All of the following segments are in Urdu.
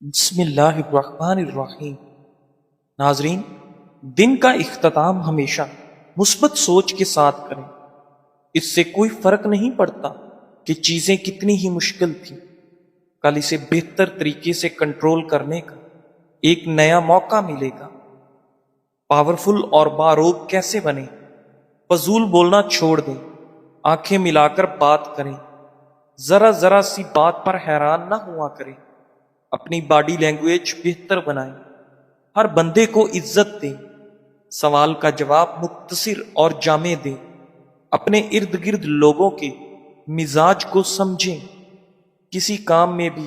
بسم اللہ الرحمن الرحیم۔ ناظرین، دن کا اختتام ہمیشہ مثبت سوچ کے ساتھ کریں۔ اس سے کوئی فرق نہیں پڑتا کہ چیزیں کتنی ہی مشکل تھیں، کل اسے بہتر طریقے سے کنٹرول کرنے کا ایک نیا موقع ملے گا۔ پاورفل اور باروب کیسے بنیں؟ فضول بولنا چھوڑ دیں، آنکھیں ملا کر بات کریں، ذرا ذرا سی بات پر حیران نہ ہوا کریں، اپنی باڈی لینگویج بہتر بنائیں، ہر بندے کو عزت دیں، سوال کا جواب مختصر اور جامع دیں، اپنے ارد گرد لوگوں کے مزاج کو سمجھیں، کسی کام میں بھی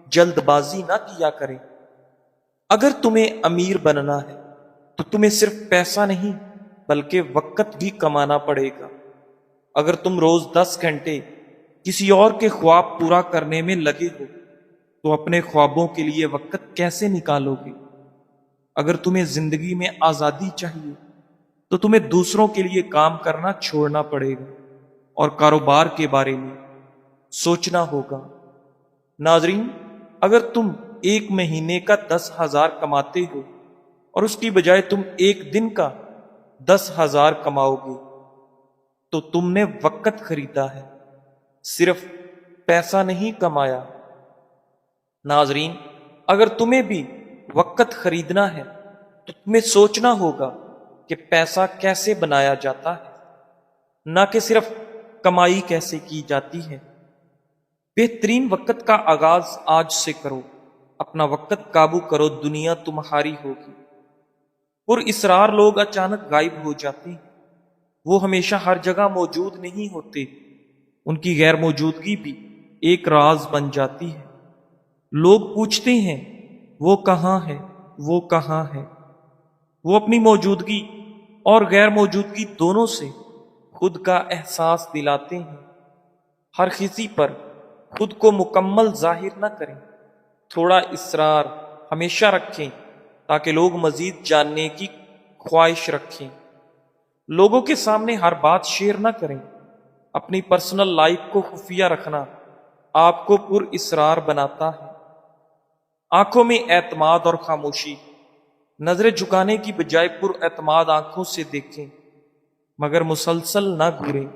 جلد بازی نہ کیا کریں۔ اگر تمہیں امیر بننا ہے تو تمہیں صرف پیسہ نہیں بلکہ وقت بھی کمانا پڑے گا۔ اگر تم روز 10 گھنٹے کسی اور کے خواب پورا کرنے میں لگے ہو تو اپنے خوابوں کے لیے وقت کیسے نکالو گے؟ اگر تمہیں زندگی میں آزادی چاہیے تو تمہیں دوسروں کے لیے کام کرنا چھوڑنا پڑے گا اور کاروبار کے بارے میں سوچنا ہوگا۔ ناظرین، اگر تم ایک مہینے کا 10,000 کماتے ہو اور اس کی بجائے تم ایک دن کا 10,000 کماؤ گے تو تم نے وقت خریدا ہے، صرف پیسہ نہیں کمایا۔ ناظرین، اگر تمہیں بھی وقت خریدنا ہے تو تمہیں سوچنا ہوگا کہ پیسہ کیسے بنایا جاتا ہے، نہ کہ صرف کمائی کیسے کی جاتی ہے۔ بہترین وقت کا آغاز آج سے کرو، اپنا وقت قابو کرو، دنیا تمہاری ہوگی۔ پر اسرار لوگ اچانک غائب ہو جاتے ہیں، وہ ہمیشہ ہر جگہ موجود نہیں ہوتے، ان کی غیر موجودگی بھی ایک راز بن جاتی ہے۔ لوگ پوچھتے ہیں وہ کہاں ہے، وہ کہاں ہے۔ وہ اپنی موجودگی اور غیر موجودگی دونوں سے خود کا احساس دلاتے ہیں۔ ہر کسی پر خود کو مکمل ظاہر نہ کریں، تھوڑا اصرار ہمیشہ رکھیں تاکہ لوگ مزید جاننے کی خواہش رکھیں۔ لوگوں کے سامنے ہر بات شیئر نہ کریں، اپنی پرسنل لائف کو خفیہ رکھنا آپ کو پر اسرار بناتا ہے۔ آنکھوں میں اعتماد اور خاموشی، نظریں جھکانے کی بجائے پر اعتماد آنکھوں سے دیکھیں مگر مسلسل نہ گھوریں۔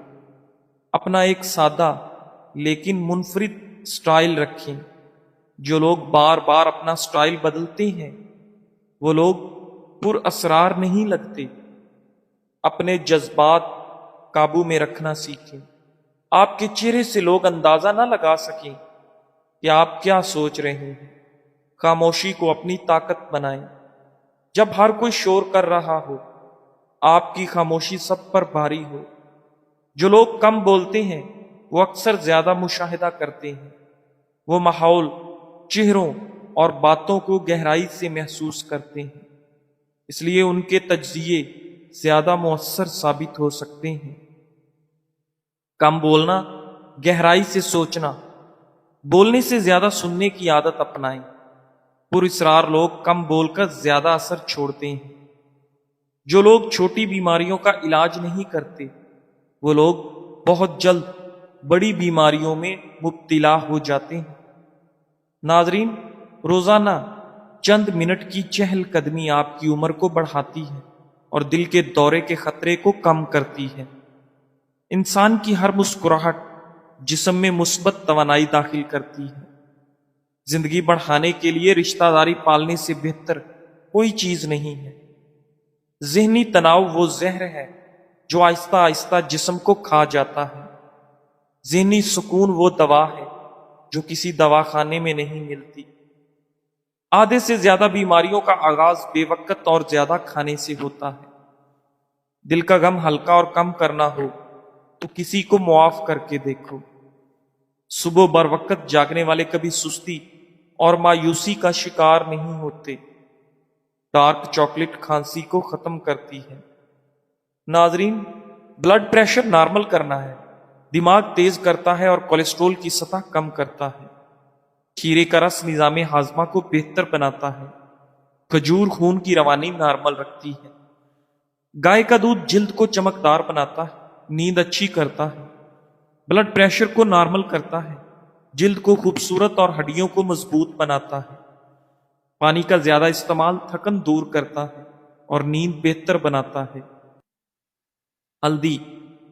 اپنا ایک سادہ لیکن منفرد سٹائل رکھیں۔ جو لوگ بار بار اپنا سٹائل بدلتے ہیں وہ لوگ پر اسرار نہیں لگتے۔ اپنے جذبات قابو میں رکھنا سیکھیں۔ آپ کے چہرے سے لوگ اندازہ نہ لگا سکیں کہ آپ کیا سوچ رہے ہیں۔ خاموشی کو اپنی طاقت بنائیں۔ جب ہر کوئی شور کر رہا ہو، آپ کی خاموشی سب پر بھاری ہو۔ جو لوگ کم بولتے ہیں وہ اکثر زیادہ مشاہدہ کرتے ہیں۔ وہ ماحول، چہروں اور باتوں کو گہرائی سے محسوس کرتے ہیں، اس لیے ان کے تجزیے زیادہ مؤثر ثابت ہو سکتے ہیں۔ کم بولنا، گہرائی سے سوچنا، بولنے سے زیادہ سننے کی عادت اپنائیں۔ پر اسرار لوگ کم بول کر زیادہ اثر چھوڑتے ہیں۔ جو لوگ چھوٹی بیماریوں کا علاج نہیں کرتے وہ لوگ بہت جلد بڑی بیماریوں میں مبتلا ہو جاتے ہیں۔ ناظرین، روزانہ چند منٹ کی چہل قدمی آپ کی عمر کو بڑھاتی ہے اور دل کے دورے کے خطرے کو کم کرتی ہے۔ انسان کی ہر مسکراہٹ جسم میں مثبت توانائی داخل کرتی ہے۔ زندگی بڑھانے کے لیے رشتہ داری پالنے سے بہتر کوئی چیز نہیں ہے۔ ذہنی تناؤ وہ زہر ہے جو آہستہ آہستہ جسم کو کھا جاتا ہے۔ ذہنی سکون وہ دوا ہے جو کسی دواخانے میں نہیں ملتی۔ آدھے سے زیادہ بیماریوں کا آغاز بے وقت اور زیادہ کھانے سے ہوتا ہے۔ دل کا غم ہلکا اور کم کرنا ہو تو کسی کو معاف کر کے دیکھو۔ صبح بر وقت جاگنے والے کبھی سستی اور مایوسی کا شکار نہیں ہوتے۔ ڈارک چاکلیٹ کھانسی کو ختم کرتی ہے۔ ناظرین، بلڈ پریشر نارمل کرنا ہے، دماغ تیز کرتا ہے اور کولیسٹرول کی سطح کم کرتا ہے۔ کھیرے کا رس نظام ہاضمہ کو بہتر بناتا ہے۔ کھجور خون کی روانی نارمل رکھتی ہے۔ گائے کا دودھ جلد کو چمکدار بناتا ہے، نیند اچھی کرتا ہے۔ بلڈ پریشر کو نارمل کرتا ہے، جلد کو خوبصورت اور ہڈیوں کو مضبوط بناتا ہے۔ پانی کا زیادہ استعمال تھکن دور کرتا ہے اور نیند بہتر بناتا ہے۔ ہلدی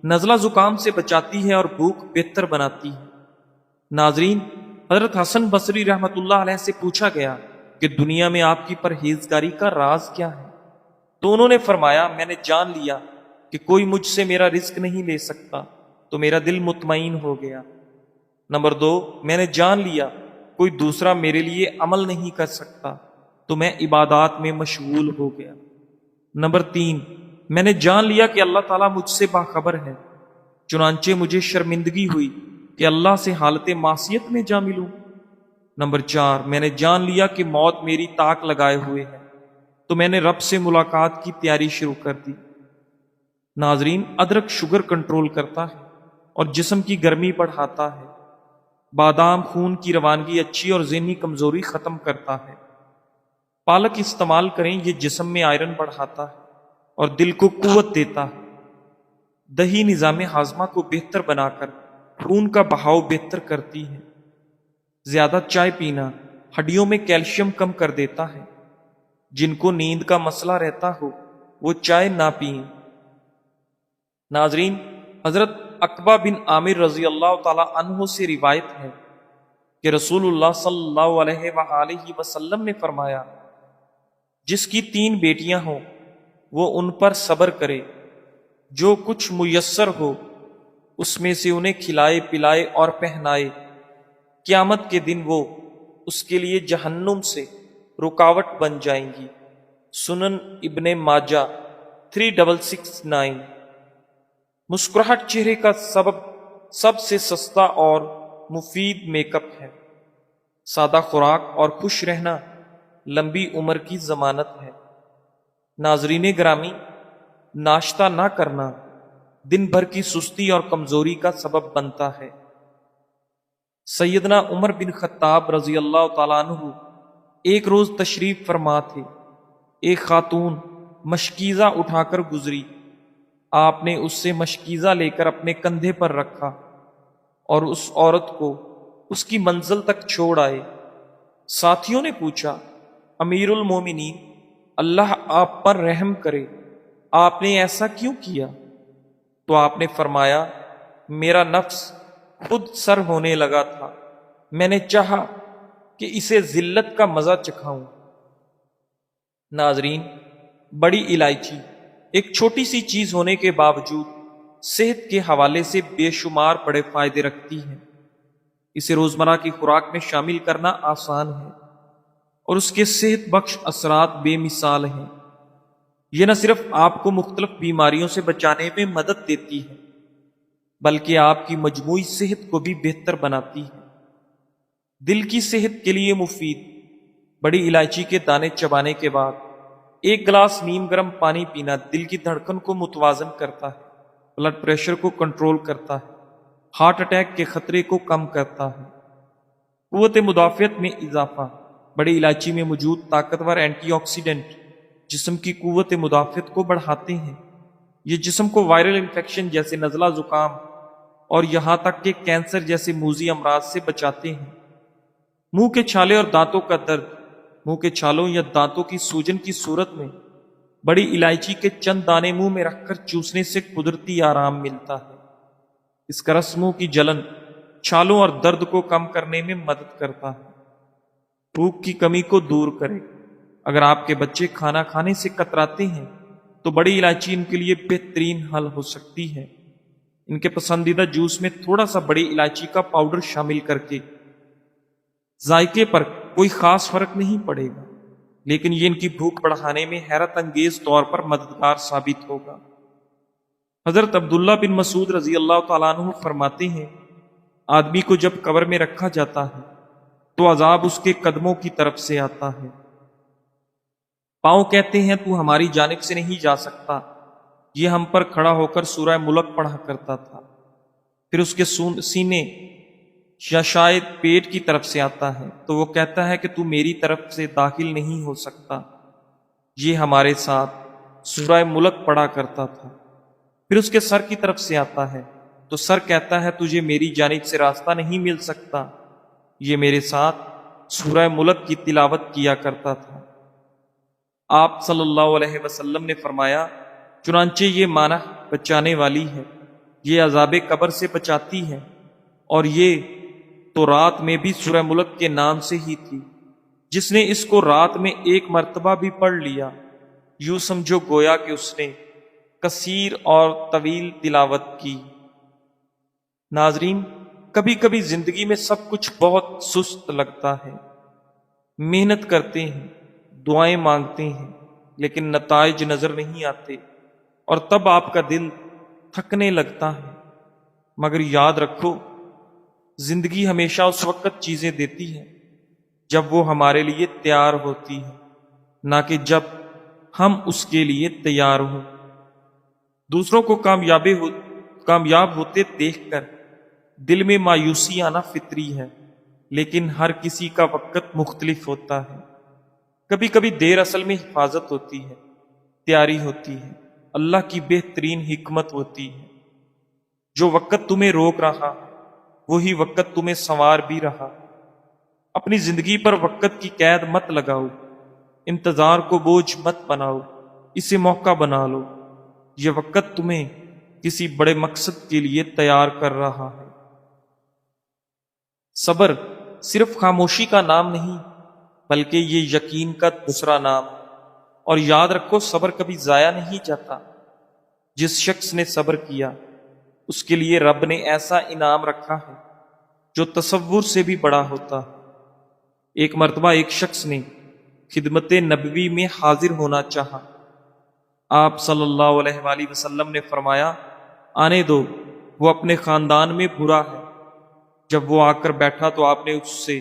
نزلہ زکام سے بچاتی ہے اور بھوک بہتر بناتی ہے۔ ناظرین، حضرت حسن بصری رحمۃ اللہ علیہ سے پوچھا گیا کہ دنیا میں آپ کی پرہیزگاری کا راز کیا ہے؟ تو انہوں نے فرمایا، میں نے جان لیا کہ کوئی مجھ سے میرا رزق نہیں لے سکتا تو میرا دل مطمئن ہو گیا۔ نمبر 2، میں نے جان لیا کوئی دوسرا میرے لیے عمل نہیں کر سکتا تو میں عبادات میں مشغول ہو گیا۔ نمبر 3، میں نے جان لیا کہ اللہ تعالیٰ مجھ سے باخبر ہے، چنانچہ مجھے شرمندگی ہوئی کہ اللہ سے حالت معصیت میں جا ملوں۔ نمبر 4، میں نے جان لیا کہ موت میری طاق لگائے ہوئے ہے تو میں نے رب سے ملاقات کی تیاری شروع کر دی۔ ناظرین، ادرک شوگر کنٹرول کرتا ہے اور جسم کی گرمی بڑھاتا ہے۔ بادام خون کی روانگی اچھی اور ذہنی کمزوری ختم کرتا ہے۔ پالک استعمال کریں، یہ جسم میں آئرن بڑھاتا ہے اور دل کو قوت دیتا ہے۔ دہی نظام ہاضمہ کو بہتر بنا کر خون کا بہاؤ بہتر کرتی ہے۔ زیادہ چائے پینا ہڈیوں میں کیلشیم کم کر دیتا ہے۔ جن کو نیند کا مسئلہ رہتا ہو وہ چائے نہ پئیں۔ ناظرین، حضرت عقبہ بن عامر رضی اللہ تعالی عنہ سے روایت ہے کہ رسول اللہ صلی اللہ علیہ وآلہ وسلم نے فرمایا، جس کی 3 بیٹیاں ہوں وہ ان پر صبر کرے، جو کچھ میسر ہو اس میں سے انہیں کھلائے پلائے اور پہنائے، قیامت کے دن وہ اس کے لیے جہنم سے رکاوٹ بن جائیں گی۔ سنن ابن ماجہ 3669۔ مسکراہٹ چہرے کا سب سے سستا اور مفید میک اپ ہے۔ سادہ خوراک اور خوش رہنا لمبی عمر کی ضمانت ہے۔ ناظرین گرامی، ناشتہ نہ کرنا دن بھر کی سستی اور کمزوری کا سبب بنتا ہے۔ سیدنا عمر بن خطاب رضی اللہ تعالیٰ عنہ ایک روز تشریف فرما تھے۔ ایک خاتون مشکیزہ اٹھا کر گزری۔ آپ نے اس سے مشکیزہ لے کر اپنے کندھے پر رکھا اور اس عورت کو اس کی منزل تک چھوڑ آئے۔ ساتھیوں نے پوچھا، امیر المومنین، اللہ آپ پر رحم کرے، آپ نے ایسا کیوں کیا؟ تو آپ نے فرمایا، میرا نفس خود سر ہونے لگا تھا، میں نے چاہا کہ اسے ذلت کا مزہ چکھاؤں۔ ناظرین، بڑی الائچی ایک چھوٹی سی چیز ہونے کے باوجود صحت کے حوالے سے بے شمار بڑے فائدے رکھتی ہے۔ اسے روزمرہ کی خوراک میں شامل کرنا آسان ہے اور اس کے صحت بخش اثرات بے مثال ہیں۔ یہ نہ صرف آپ کو مختلف بیماریوں سے بچانے میں مدد دیتی ہے بلکہ آپ کی مجموعی صحت کو بھی بہتر بناتی ہے۔ دل کی صحت کے لیے مفید بڑی الائچی کے دانے چبانے کے بعد 1 گلاس نیم گرم پانی پینا دل کی دھڑکن کو متوازن کرتا ہے، بلڈ پریشر کو کنٹرول کرتا ہے، ہارٹ اٹیک کے خطرے کو کم کرتا ہے۔ قوت مدافعت میں اضافہ بڑی الائچی میں موجود طاقتور اینٹی آکسیڈنٹ جسم کی قوت مدافعت کو بڑھاتے ہیں۔ یہ جسم کو وائرل انفیکشن جیسے نزلہ زکام اور یہاں تک کہ کینسر جیسے موذی امراض سے بچاتے ہیں۔ منہ کے چھالے اور دانتوں کا درد، منہ کے چھالوں یا دانتوں کی سوجن کی صورت میں بڑی الائچی کے چند دانے منہ میں رکھ کر چوسنے سے قدرتی آرام ملتا ہے۔ اس کا رس منہ کی جلن، چھالوں اور درد کو کم کرنے میں مدد کرتا ہے، بھوک کی کمی کو دور کرے۔ اگر آپ کے بچے کھانا کھانے سے کتراتے ہیں تو بڑی الائچی ان کے لیے بہترین حل ہو سکتی ہے۔ ان کے پسندیدہ جوس میں تھوڑا سا بڑی الائچی کا پاؤڈر شامل کر کے ذائقے پر کوئی خاص فرق نہیں پڑے گا، لیکن یہ ان کی بھوک بڑھانے میں حیرت انگیز طور پر مددگار ثابت ہوگا۔ حضرت عبداللہ بن مسعود رضی اللہ تعالیٰ عنہ فرماتے ہیں، آدمی کو جب قبر میں رکھا جاتا ہے تو عذاب اس کے قدموں کی طرف سے آتا ہے۔ پاؤں کہتے ہیں، تو ہماری جانب سے نہیں جا سکتا۔ یہ ہم پر کھڑا ہو کر سورہ ملک پڑھا کرتا تھا۔ پھر اس کے سینے یا شاید پیٹ کی طرف سے آتا ہے تو وہ کہتا ہے کہ تو میری طرف سے داخل نہیں ہو سکتا۔ یہ ہمارے ساتھ سورہ ملک پڑھا کرتا تھا۔ پھر اس کے سر کی طرف سے آتا ہے تو سر کہتا ہے تجھے میری جانب سے راستہ نہیں مل سکتا۔ یہ میرے ساتھ سورہ ملک کی تلاوت کیا کرتا تھا۔ آپ صلی اللہ علیہ وسلم نے فرمایا، چنانچہ یہ معنی بچانے والی ہے، یہ عذاب قبر سے بچاتی ہے، اور یہ تو رات میں بھی سورہ ملک کے نام سے ہی تھی۔ جس نے اس کو رات میں ایک مرتبہ بھی پڑھ لیا، یوں سمجھو گویا کہ اس نے کثیر اور طویل تلاوت کی۔ ناظرین، کبھی کبھی زندگی میں سب کچھ بہت سست لگتا ہے، محنت کرتے ہیں، دعائیں مانگتے ہیں، لیکن نتائج نظر نہیں آتے، اور تب آپ کا دل تھکنے لگتا ہے۔ مگر یاد رکھو، زندگی ہمیشہ اس وقت چیزیں دیتی ہے جب وہ ہمارے لیے تیار ہوتی ہے، نہ کہ جب ہم اس کے لیے تیار ہوں۔ دوسروں کو کامیاب ہوتے دیکھ کر دل میں مایوسی آنا فطری ہے، لیکن ہر کسی کا وقت مختلف ہوتا ہے۔ کبھی کبھی دیر اصل میں حفاظت ہوتی ہے، تیاری ہوتی ہے، اللہ کی بہترین حکمت ہوتی ہے۔ جو وقت تمہیں روک رہا وہی وقت تمہیں سنوار بھی رہا۔ اپنی زندگی پر وقت کی قید مت لگاؤ، انتظار کو بوجھ مت بناؤ، اسے موقع بنا لو۔ یہ وقت تمہیں کسی بڑے مقصد کے لیے تیار کر رہا ہے۔ صبر صرف خاموشی کا نام نہیں، بلکہ یہ یقین کا دوسرا نام۔ اور یاد رکھو، صبر کبھی ضائع نہیں جاتا۔ جس شخص نے صبر کیا، اس کے لیے رب نے ایسا انعام رکھا ہے جو تصور سے بھی بڑا ہوتا ہے۔ ایک مرتبہ ایک شخص نے خدمت نبوی میں حاضر ہونا چاہا۔ آپ صلی اللہ علیہ وآلہ وسلم نے فرمایا، آنے دو، وہ اپنے خاندان میں برا ہے۔ جب وہ آ کر بیٹھا تو آپ نے اس سے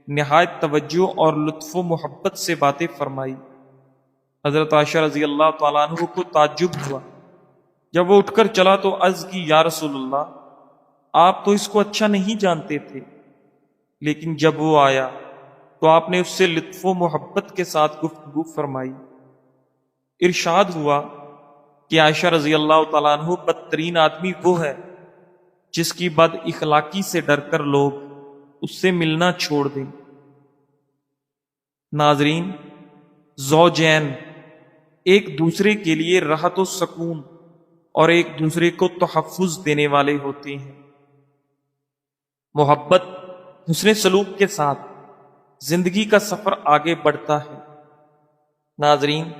نہایت توجہ اور لطف و محبت سے باتیں فرمائی۔ حضرت عائشہ رضی اللہ تعالیٰ عنہ کو تعجب ہوا۔ جب وہ اٹھ کر چلا تو عرض کی، یا رسول اللہ، آپ تو اس کو اچھا نہیں جانتے تھے، لیکن جب وہ آیا تو آپ نے اس سے لطف و محبت کے ساتھ گفتگو فرمائی۔ ارشاد ہوا کہ عائشہ رضی اللہ تعالیٰ عنہ بدترین آدمی وہ ہے جس کی بد اخلاقی سے ڈر کر لوگ اس سے ملنا چھوڑ دیں۔ ناظرین، زوجین ایک دوسرے کے لیے راحت و سکون اور ایک دوسرے کو تحفظ دینے والے ہوتے ہیں۔ محبت، حسن سلوک کے ساتھ زندگی کا سفر آگے بڑھتا ہے۔ ناظرین،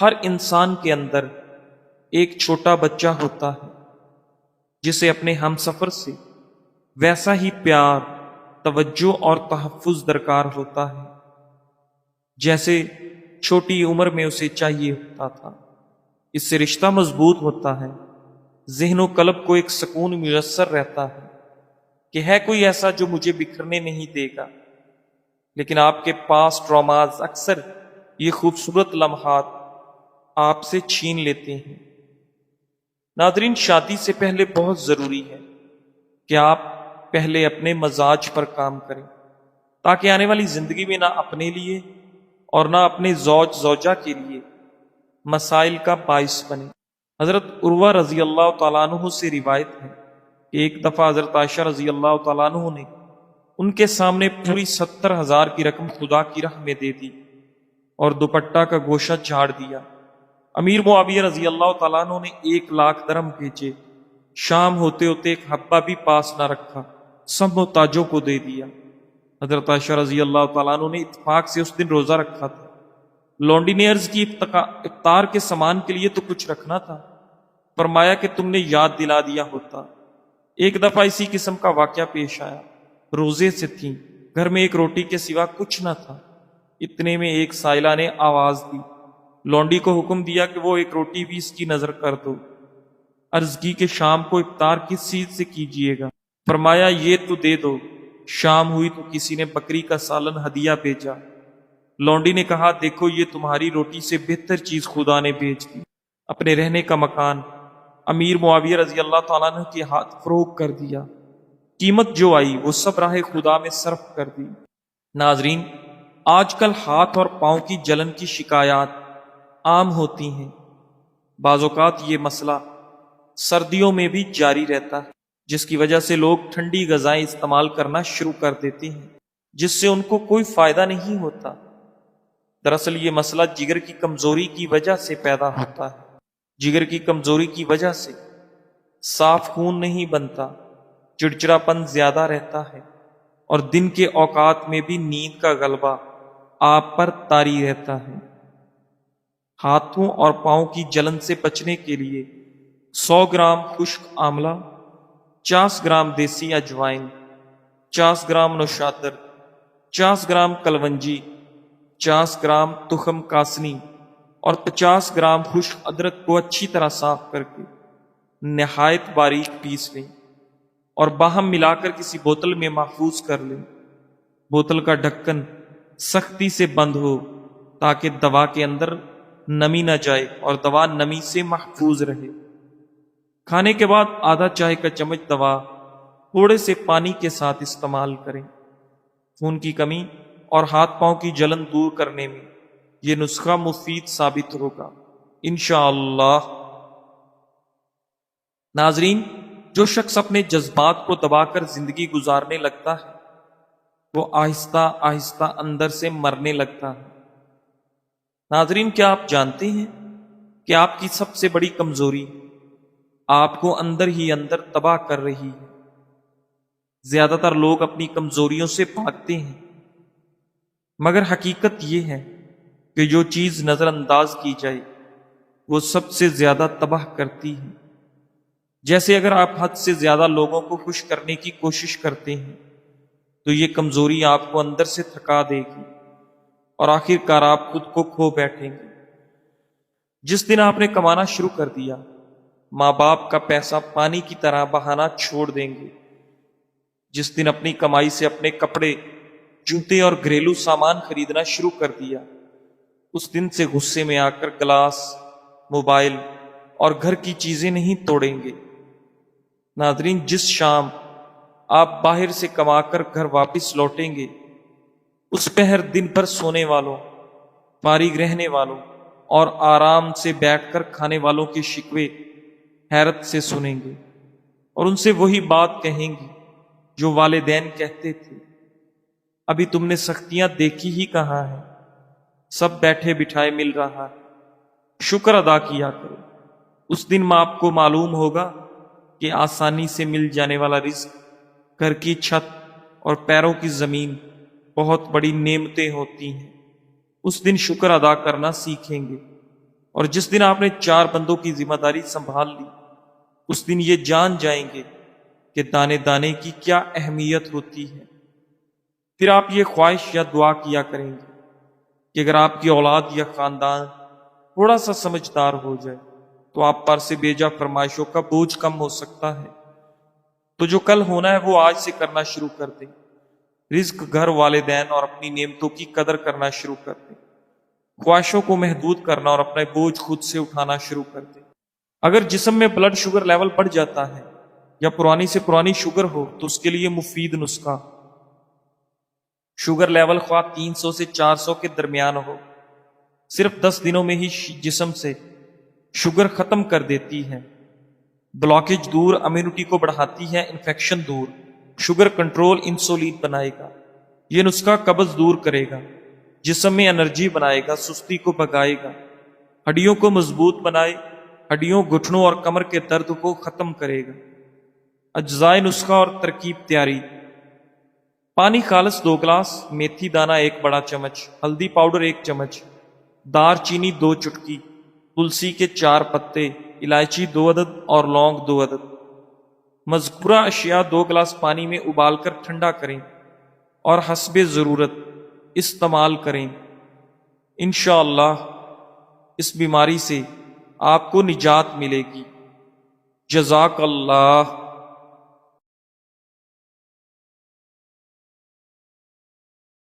ہر انسان کے اندر ایک چھوٹا بچہ ہوتا ہے جسے اپنے ہم سفر سے ویسا ہی پیار، توجہ اور تحفظ درکار ہوتا ہے جیسے چھوٹی عمر میں اسے چاہیے ہوتا تھا۔ اس سے رشتہ مضبوط ہوتا ہے، ذہن و قلب کو ایک سکون میسر رہتا ہے کہ ہے کوئی ایسا جو مجھے بکھرنے نہیں دے گا۔ لیکن آپ کے پاس ٹراماز اکثر یہ خوبصورت لمحات آپ سے چھین لیتے ہیں۔ ناظرین، شادی سے پہلے بہت ضروری ہے کہ آپ پہلے اپنے مزاج پر کام کریں، تاکہ آنے والی زندگی میں نہ اپنے لیے اور نہ اپنے زوجہ کے لیے مسائل کا باعث بنے۔ حضرت عروہ رضی اللہ تعالیٰ عنہ سے روایت ہے کہ ایک دفعہ حضرت عائشہ رضی اللہ تعالیٰ عنہ نے ان کے سامنے پوری 70,000 کی رقم خدا کی راہ میں دے دی اور دوپٹہ کا گوشہ جھاڑ دیا۔ امیر معاویہ رضی اللہ تعالیٰ عنہ نے 1,00,000 درہم بھیجے۔ شام ہوتے ہوتے ایک حبہ بھی پاس نہ رکھا، سب محتاجوں کو دے دیا۔ حضرت عائشہ رضی اللہ تعالیٰ عنہ نے اتفاق سے اس دن روزہ رکھا تھا۔ لونڈی نے عرض کی، افطار کے سامان کے لیے تو کچھ رکھنا تھا۔ فرمایا کہ تم نے یاد دلا دیا ہوتا۔ ایک دفعہ اسی قسم کا واقعہ پیش آیا۔ روزے سے تھیں، گھر میں ایک روٹی کے سوا کچھ نہ تھا۔ اتنے میں ایک سائلہ نے آواز دی۔ لونڈی کو حکم دیا کہ وہ ایک روٹی بھی اس کی نظر کر دو۔ عرض کی کہ شام کو افطار کس چیز سے کیجیے گا؟ فرمایا یہ تو دے دو۔ شام ہوئی تو کسی نے بکری کا سالن ہدیہ بھیجا۔ لونڈی نے کہا، دیکھو یہ تمہاری روٹی سے بہتر چیز خدا نے بھیج دی۔ اپنے رہنے کا مکان امیر معاویہ رضی اللہ تعالیٰ عنہ کے ہاتھ فروغ کر دیا۔ قیمت جو آئی وہ سب راہ خدا میں صرف کر دی۔ ناظرین، آج کل ہاتھ اور پاؤں کی جلن کی شکایات عام ہوتی ہیں۔ بعض اوقات یہ مسئلہ سردیوں میں بھی جاری رہتا ہے، جس کی وجہ سے لوگ ٹھنڈی غذائیں استعمال کرنا شروع کر دیتے ہیں، جس سے ان کو کوئی فائدہ نہیں ہوتا۔ دراصل یہ مسئلہ جگر کی کمزوری کی وجہ سے پیدا ہوتا ہے۔ جگر کی کمزوری کی وجہ سے صاف خون نہیں بنتا، چڑچڑاپن زیادہ رہتا ہے، اور دن کے اوقات میں بھی نیند کا غلبہ آپ پر طاری رہتا ہے۔ ہاتھوں اور پاؤں کی جلن سے بچنے کے لیے 100 گرام خشک آملہ، 50 گرام دیسی اجوائن، 50 gram نوشادر، 50 gram kalonji, 50 gram تخم Kasni اور 50 گرام خشک ادرک کو اچھی طرح صاف کر کے نہایت باریک پیس لیں اور باہم ملا کر کسی بوتل میں محفوظ کر لیں۔ بوتل کا ڈھکن سختی سے بند ہو تاکہ دوا کے اندر نمی نہ جائے اور دوا نمی سے محفوظ رہے۔ کھانے کے بعد آدھا چائے کا چمچ دوا تھوڑے سے پانی کے ساتھ استعمال کریں۔ خون کی کمی اور ہاتھ پاؤں کی جلن دور کرنے میں یہ نسخہ مفید ثابت ہوگا انشاءاللہ۔ ناظرین، جو شخص اپنے جذبات کو دبا کر زندگی گزارنے لگتا ہے وہ آہستہ آہستہ اندر سے مرنے لگتا ہے۔ ناظرین، کیا آپ جانتے ہیں کہ آپ کی سب سے بڑی کمزوری آپ کو اندر ہی اندر تباہ کر رہی ہے؟ زیادہ تر لوگ اپنی کمزوریوں سے بھاگتے ہیں، مگر حقیقت یہ ہے کہ جو چیز نظر انداز کی جائے وہ سب سے زیادہ تباہ کرتی ہے۔ جیسے اگر آپ حد سے زیادہ لوگوں کو خوش کرنے کی کوشش کرتے ہیں تو یہ کمزوری آپ کو اندر سے تھکا دے گی اور آخر کار آپ خود کو کھو بیٹھیں گے۔ جس دن آپ نے کمانا شروع کر دیا، ماں باپ کا پیسہ پانی کی طرح بہانا چھوڑ دیں گے۔ جس دن اپنی کمائی سے اپنے کپڑے، جوتے اور گھریلو سامان خریدنا شروع کر دیا، اس دن سے غصے میں آ کر گلاس، موبائل اور گھر کی چیزیں نہیں توڑیں گے۔ ناظرین، جس شام آپ باہر سے کما کر گھر واپس لوٹیں گے، اس پہر دن بھر سونے والوں، فارغ رہنے والوں اور آرام سے بیٹھ کر کھانے والوں کے شکوے حیرت سے سنیں گے اور ان سے وہی بات کہیں گی جو والدین کہتے تھے، ابھی تم نے سختیاں دیکھی ہی کہاں ہے، سب بیٹھے بٹھائے مل رہا ہے، شکر ادا کیا کرو۔ اس دن آپ کو معلوم ہوگا کہ آسانی سے مل جانے والا رزق، گھر کی چھت اور پیروں کی زمین بہت بڑی نعمتیں ہوتی ہیں۔ اس دن شکر ادا کرنا سیکھیں گے، اور جس دن آپ نے 4 بندوں کی ذمہ داری سنبھال لی، اس دن یہ جان جائیں گے کہ دانے دانے کی کیا اہمیت ہوتی ہے۔ پھر آپ یہ خواہش یا دعا کیا کریں گے کہ اگر آپ کی اولاد یا خاندان تھوڑا سا سمجھدار ہو جائے تو آپ پر سے بیجا فرمائشوں کا بوجھ کم ہو سکتا ہے۔ تو جو کل ہونا ہے وہ آج سے کرنا شروع کر دیں۔ رزق، گھر، والدین اور اپنی نعمتوں کی قدر کرنا شروع کر دیں۔ خواہشوں کو محدود کرنا اور اپنا بوجھ خود سے اٹھانا شروع کر دیں۔ اگر جسم میں بلڈ شوگر لیول بڑھ جاتا ہے یا پرانی سے پرانی شوگر ہو تو اس کے لیے مفید نسخہ، شوگر لیول خواہ 300 سے 400 کے درمیان ہو، صرف 10 دنوں میں ہی جسم سے شوگر ختم کر دیتی ہے۔ بلاکیج دور، امیونٹی کو بڑھاتی ہے، انفیکشن دور، شوگر کنٹرول، انسولین بنائے گا۔ یہ نسخہ قبض دور کرے گا، جسم میں انرجی بنائے گا، سستی کو بھگائے گا، ہڈیوں کو مضبوط بنائے، ہڈیوں، گھٹنوں اور کمر کے درد کو ختم کرے گا۔ اجزائے نسخہ اور ترکیب تیاری: پانی خالص 2 گلاس، میتھی دانہ 1 بڑا چمچ، ہلدی پاؤڈر 1 چمچ، دار چینی 2 چٹکی، تلسی کے 4 پتے، الائچی 2 عدد اور لونگ 2 عدد۔ مذکورہ اشیاء 2 گلاس پانی میں ابال کر ٹھنڈا کریں اور حسب ضرورت استعمال کریں۔ انشاءاللہ اس بیماری سے آپ کو نجات ملے گی۔ جزاک اللہ۔